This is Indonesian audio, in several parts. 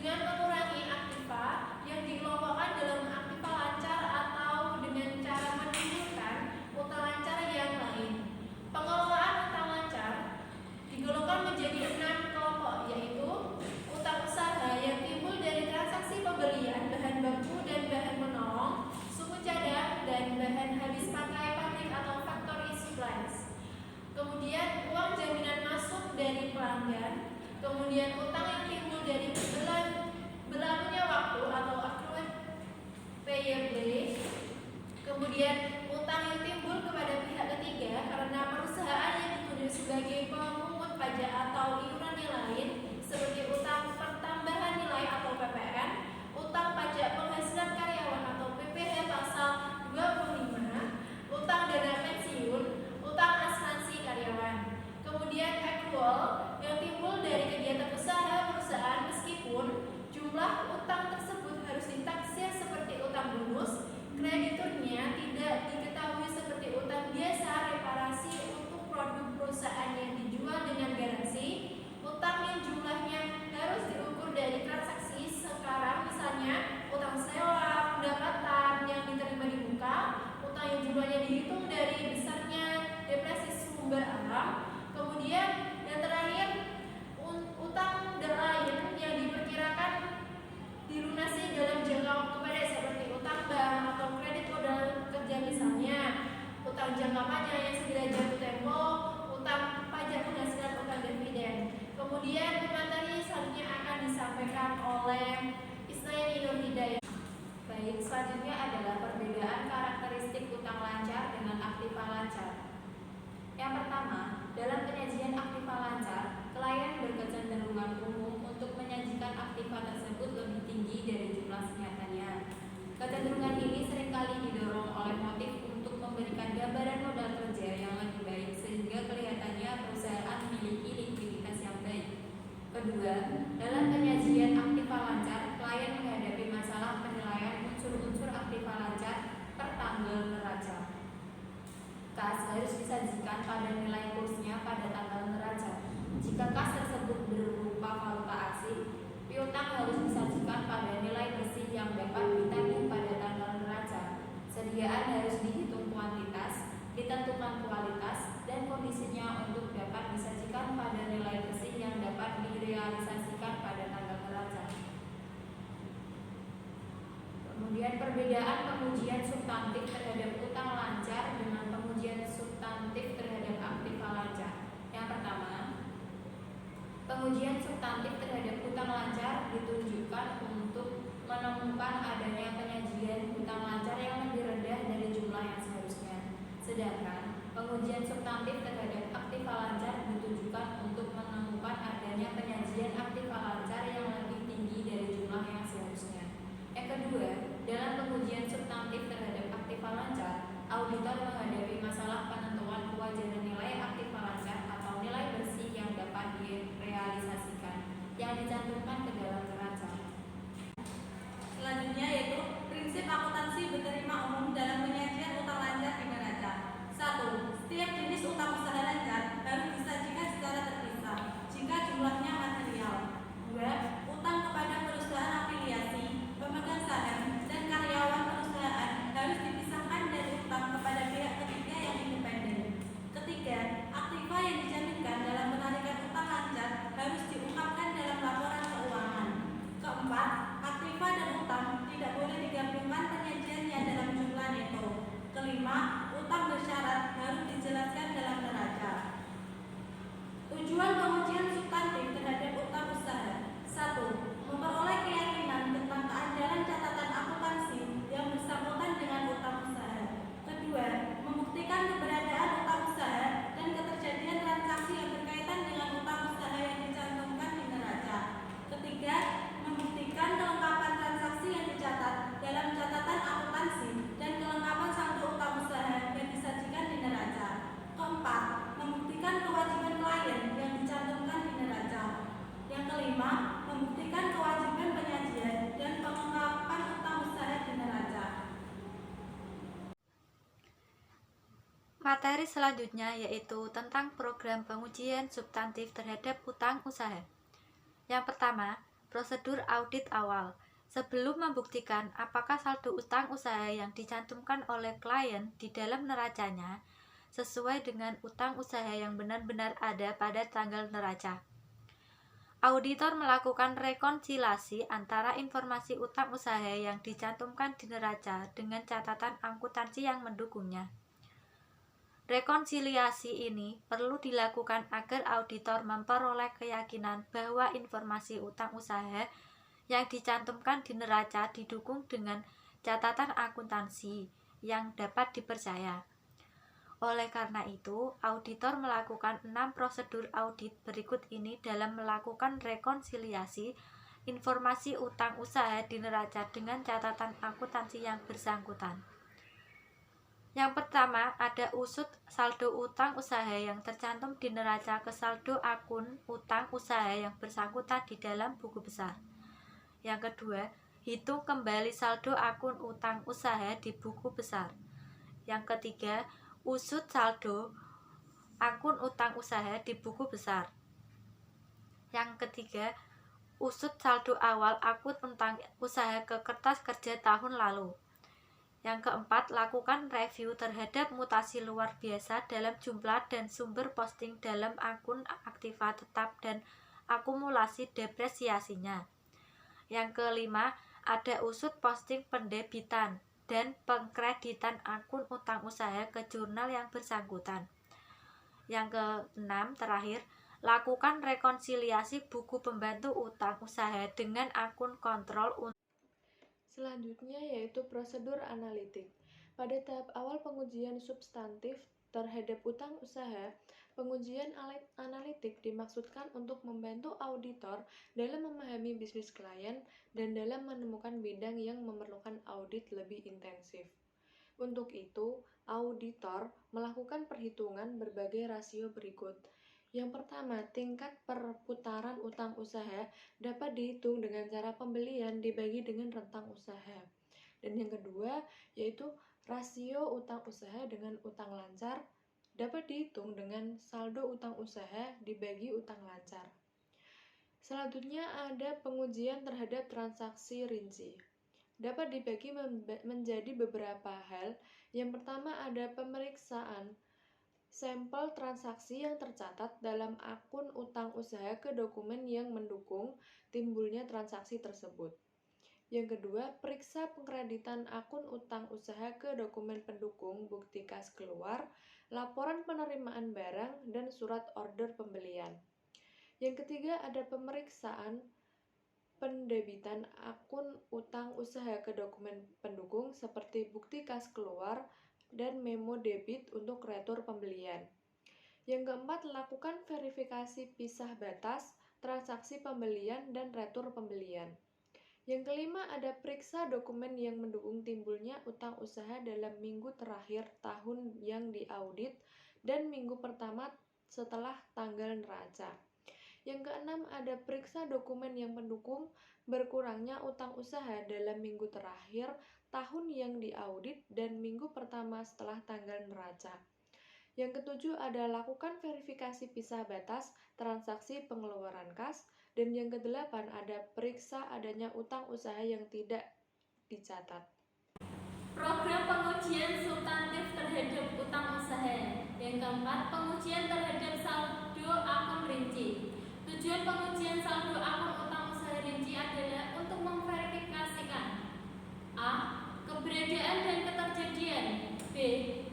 dengan mengurangi aktiva yang dikelompokkan dalam aktiva lancar atau dengan cara menimbulkan utang lancar yang lain. Pengelolaan utang lancar digolongkan menjadi 6 kelompok, yaitu utang usaha yang timbul dari transaksi pembelian bahan baku dan bahan menolong, suku cadang, dan bahan habis pakai pabrik atau factory supplies. Kemudian uang jaminan masuk dari pelanggan. Kemudian utang yang timbul dari berlalunya waktu atau accrued payable. Kemudian utang yang timbul kepada pihak ketiga karena perusahaan yang dituduh sebagai pemungut pajak atau iuran yang lain, seperti utang pertambahan nilai atau PPN, utang pajak penghasilan karyawan atau PPh pasal 25, utang dana pensiun, utang asuransi karyawan. Kemudian accrual yang timbul dari kegiatan usaha perusahaan meskipun jumlah utang tersebut harus ditaksir seperti utang bonus, krediturnya tidak diketahui seperti utang biasa reparasi untuk produk perusahaan yang dijual dengan garansi, utang yang jumlahnya harus diukur dari transaksi sekarang, misalnya utang sewa, pendapatan yang diterima di muka, utang yang jumlahnya dihitung dari besarnya depresi sumber alam. Kemudian yang terakhir, utang lain yang diperkirakan dilunasi dalam jangka waktu pendek seperti utang bank atau kredit modal kerja, misalnya utang jangka panjang yang segera jatuh tempo, utang pajak penghasilan, utang dividen. Kemudian materi selanjutnya akan disampaikan oleh Isnaini Nur Hidayah. Baik, selanjutnya adalah perbedaan karakteristik utang lancar dengan aktiva lancar. Yang pertama, dalam penyajian aktiva lancar, klien berkecenderungan umum untuk menyajikan aktiva tersebut lebih tinggi dari jumlah senyatanya. Kecenderungan ini seringkali didorong oleh motif untuk memberikan gambaran modal kerja yang lebih baik sehingga kelihatannya perusahaan memiliki likuiditas yang baik. Kedua, dalam penyajian aktiva lancar, klien menghadapi masalah penilaian unsur-unsur aktiva lancar per tanggal neraca. Kas harus disajikan pada nilai kursnya pada tanggal neraca. Jika kas tersebut berupa valuta asing, piutang harus disajikan pada nilai bersih yang dapat ditagih pada tanggal neraca. Sediaan harus dihitung kuantitas, ditentukan kualitas, dan kondisinya untuk dapat disajikan pada nilai bersih yang dapat direalisasikan pada tanggal neraca. Kemudian perbedaan pengujian substantif terhadap utang lancar dengan pengujian substantif terhadap aktiva lancar. Yang pertama, pengujian substantif terhadap utang lancar ditunjukkan untuk menemukan adanya penyajian utang lancar yang lebih rendah dari jumlah yang seharusnya. Sedangkan pengujian substantif terhadap aktiva lancar ditujukan untuk menemukan adanya penyajian aktiva lancar yang lebih tinggi dari jumlah yang seharusnya. Yang kedua, dalam pengujian substantif terhadap aktiva lancar, auditor menghadapi masalah penentuan kewajaran nilai aktiva lancar atau nilai bersih yang dapat direalisasikan yang dicantumkan ke dalam neraca. Selanjutnya yaitu prinsip akuntansi berterima umum dalam penyajian utang lancar di neraca. 1. Setiap jenis utang usaha lancar harus disajikan secara terpisah jika jumlahnya material. 2. Utang kepada perusahaan afiliasi, pemegang saham, dan karyawan perusahaan harus dipisahkan dari utang kepada pihak ketiga yang independen. Ketiga, aktiva yang dijaminkan dalam penarikan utang lancar harus diungkapkan dalam laporan keuangan. Keempat, aktiva dan utang tidak boleh digabungkan penyajiannya dalam jumlah neto. Kelima, utang bersyarat harus dijelaskan dalam neraca. Tujuan pengujian substantif terhadap utang usaha. 1. Memperoleh keyakinan tentang keandalan catatan akuntansi yang bersangkutan dengan utang usaha. Kedua, membuktikan keberadaan utang usaha dan keterjadian transaksi yang berkaitan dengan utang usaha yang dicantumkan di neraca. Ketiga, membuktikan kelengkapan transaksi yang dicatat dalam catatan akuntansi dan kelengkapan saldo utang usaha yang disajikan di neraca. Keempat, membuktikan kewajiban klien yang dicantumkan di neraca. Yang kelima, membuktikan kewajiban penyajian dan pengungkapan utang usaha di neraca. Materi selanjutnya yaitu tentang program pengujian substantif terhadap utang usaha. Yang pertama, Prosedur audit awal. Sebelum membuktikan apakah saldo utang usaha yang dicantumkan oleh klien di dalam neracanya sesuai dengan utang usaha yang benar-benar ada pada tanggal neraca, auditor melakukan rekonsiliasi antara informasi utang usaha yang dicantumkan di neraca dengan catatan akuntansi yang mendukungnya. Rekonsiliasi ini perlu dilakukan agar auditor memperoleh keyakinan bahwa informasi utang usaha yang dicantumkan di neraca didukung dengan catatan akuntansi yang dapat dipercaya. Oleh karena itu, auditor melakukan 6 prosedur audit berikut ini dalam melakukan rekonsiliasi informasi utang usaha di neraca dengan catatan akuntansi yang bersangkutan. Yang pertama, ada usut saldo utang usaha yang tercantum di neraca ke saldo akun utang usaha yang bersangkutan di dalam buku besar. Yang kedua, hitung kembali saldo akun utang usaha di buku besar. Yang ketiga, usut saldo akun utang usaha di buku besar. Yang ketiga, usut saldo awal akun utang usaha ke kertas kerja tahun lalu. Yang keempat, lakukan review terhadap mutasi luar biasa dalam jumlah dan sumber posting dalam akun aktiva tetap dan akumulasi depresiasinya. Yang kelima, ada usut posting pendebitan dan pengkreditan akun utang usaha ke jurnal yang bersangkutan. Yang keenam, terakhir, lakukan rekonsiliasi buku pembantu utang usaha dengan akun kontrol. Selanjutnya yaitu prosedur analitik. Pada tahap awal pengujian substantif terhadap utang usaha, pengujian analitik dimaksudkan untuk membantu auditor dalam memahami bisnis klien dan dalam menemukan bidang yang memerlukan audit lebih intensif. Untuk itu, auditor melakukan perhitungan berbagai rasio berikut. Yang pertama, tingkat perputaran utang usaha dapat dihitung dengan cara pembelian dibagi dengan rentang usaha. Dan yang kedua, yaitu rasio utang usaha dengan utang lancar dapat dihitung dengan saldo utang usaha dibagi utang lancar. Selanjutnya ada pengujian terhadap transaksi rinci. Dapat dibagi menjadi beberapa hal. Yang pertama ada pemeriksaan sampel transaksi yang tercatat dalam akun utang usaha ke dokumen yang mendukung timbulnya transaksi tersebut. Yang kedua, periksa pengkreditan akun utang usaha ke dokumen pendukung bukti kas keluar, laporan penerimaan barang, dan surat order pembelian. Yang ketiga, ada pemeriksaan pendebitan akun utang usaha ke dokumen pendukung seperti bukti kas keluar dan memo debit untuk retur pembelian. Yang keempat, lakukan verifikasi pisah batas, transaksi pembelian, dan retur pembelian. Yang kelima, ada periksa dokumen yang mendukung timbulnya utang usaha dalam minggu terakhir tahun yang diaudit dan minggu pertama setelah tanggal neraca. Yang keenam, ada periksa dokumen yang mendukung berkurangnya utang usaha dalam minggu terakhir tahun yang diaudit dan minggu pertama setelah tanggal neraca. Yang ketujuh, ada lakukan verifikasi pisah batas transaksi pengeluaran kas. Dan yang kedelapan, ada periksa adanya utang usaha yang tidak dicatat. Program pengujian substantif terhadap utang usaha. Yang keempat, pengujian terhadap saldo akun rinci. Tujuan pengujian saldo akun utang usaha rinci adalah untuk memverifikasikan A. Keberadaan dan keterjadian, B.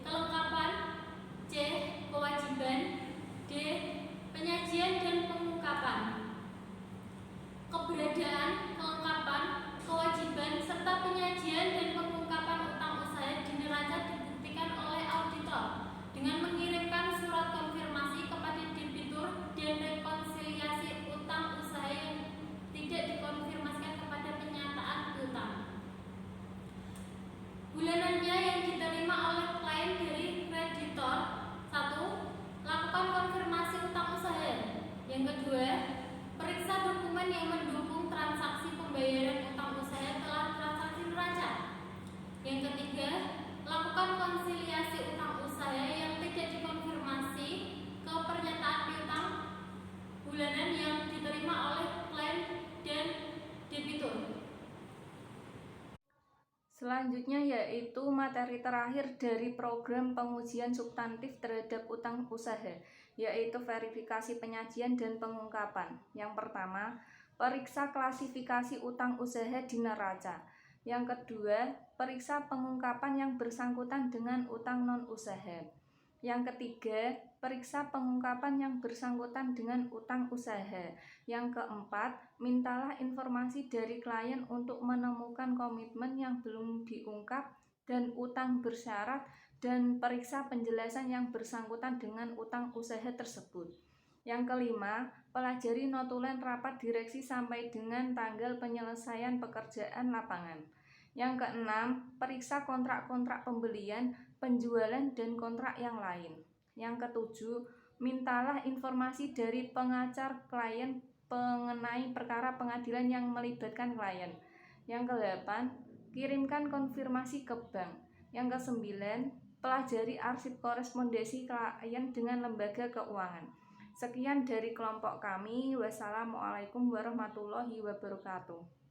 Kelengkapan, C. Kewajiban, D. Penyajian dan pengungkapan. Keberadaan, kelengkapan, kewajiban, serta penyajian dan pengungkapan utang usaha di neraca yaitu materi terakhir dari program pengujian substantif terhadap utang usaha, yaitu verifikasi penyajian dan pengungkapan. Yang pertama, periksa klasifikasi utang usaha di neraca. Yang kedua, periksa pengungkapan yang bersangkutan dengan utang non-usaha. Yang ketiga, periksa pengungkapan yang bersangkutan dengan utang usaha. Yang keempat, mintalah informasi dari klien untuk menemukan komitmen yang belum diungkap dan utang bersyarat, dan periksa penjelasan yang bersangkutan dengan utang usaha tersebut. Yang kelima, pelajari notulen rapat direksi sampai dengan tanggal penyelesaian pekerjaan lapangan. Yang keenam, periksa kontrak-kontrak pembelian, penjualan, dan kontrak yang lain. Yang ketujuh, mintalah informasi dari pengacar klien mengenai perkara pengadilan yang melibatkan klien. Yang kedelapan, kirimkan konfirmasi ke bank. Yang kesembilan, pelajari arsip korespondensi klien dengan lembaga keuangan. Sekian dari kelompok kami. Wassalamualaikum warahmatullahi wabarakatuh.